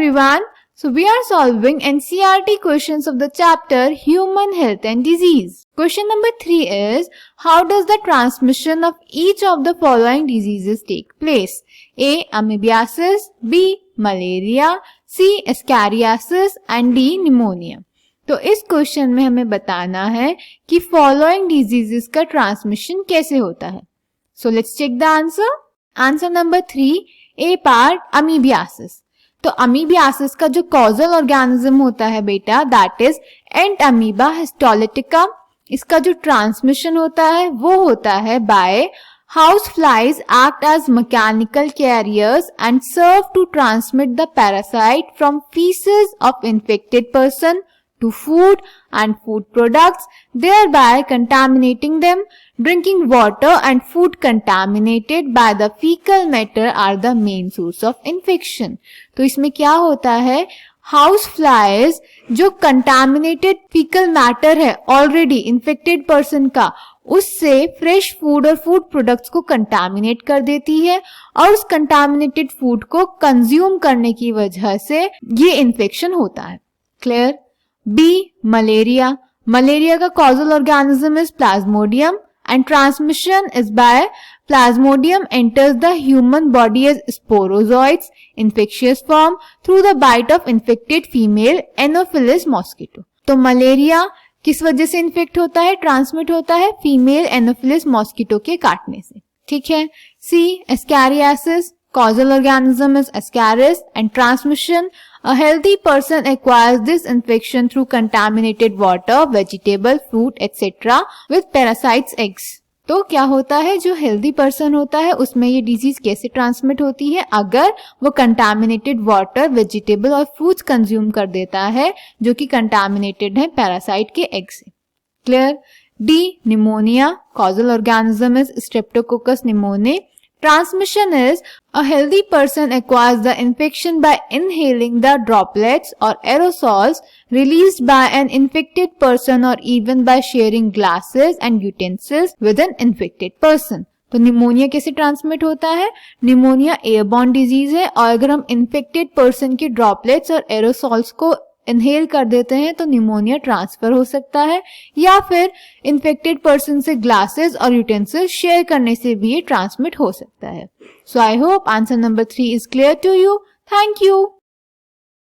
everyone. So we are solving NCERT questions of the chapter Human Health and Disease. Question number 3 is, how does the transmission of each of the following diseases take place? A. Amoebiasis, B. Malaria, C. Ascariasis and D. Pneumonia. तो इस question में हमें बताना है कि following diseases का transmission कैसे होता है. So let's check the answer. Answer number 3, A part, amoebiasis. तो अमीबियासिस का जो कॉजल ऑर्गेनिज्म होता है बेटा, that is Entamoeba histolytica. इसका जो ट्रांसमिशन होता है वो होता है by house flies act as mechanical carriers and serve to transmit the parasite from faeces of infected person to food and food products, thereby contaminating them. Drinking water and food contaminated by the fecal matter are the main source of infection. तो इसमें क्या होता है, house flies जो contaminated faecal matter है already infected person का, उससे fresh food और फूड प्रोडक्ट्स को कंटामिनेट कर देती है और उस कंटामिनेटेड फूड को कंज्यूम करने की वजह से ये इन्फेक्शन होता है. क्लियर? B. Malaria. Malaria का causal organism is Plasmodium and transmission is by Plasmodium enters the human body as sporozoites, infectious form, through the bite of infected female Anopheles mosquito. तो malaria किस वजह से infect होता है, transmit होता है female Anopheles mosquito के काटने से. ठीक है. C. Ascariasis. Causal organism is Ascaris and transmission. A healthy person acquires this infection through contaminated water, vegetable, fruit, etc. with parasites eggs. तो क्या होता है, जो हेल्दी पर्सन होता है उसमें ये डिजीज कैसे ट्रांसमिट होती है, अगर वो कंटामिनेटेड वाटर, वेजिटेबल और फ्रूट्स कंज्यूम कर देता है जो कि कंटामिनेटेड है पैरासाइट के एग से. Clear? D. Pneumonia. Causal organism is streptococcus pneumoniae. Transmission is a healthy person acquires the infection by inhaling the droplets or aerosols released by an infected person or even by sharing glasses and utensils with an infected person. तो pneumonia कैसे transmit होता है, pneumonia airborne disease है और अगर हम infected person के droplets और एरोसॉल्स को इनहेल कर देते हैं तो निमोनिया ट्रांसफर हो सकता है, या फिर इन्फेक्टेड पर्सन से ग्लासेस और यूटेंसिल्स शेयर करने से भी ये ट्रांसमिट हो सकता है. So I hope answer number 3 is clear to you. Thank you.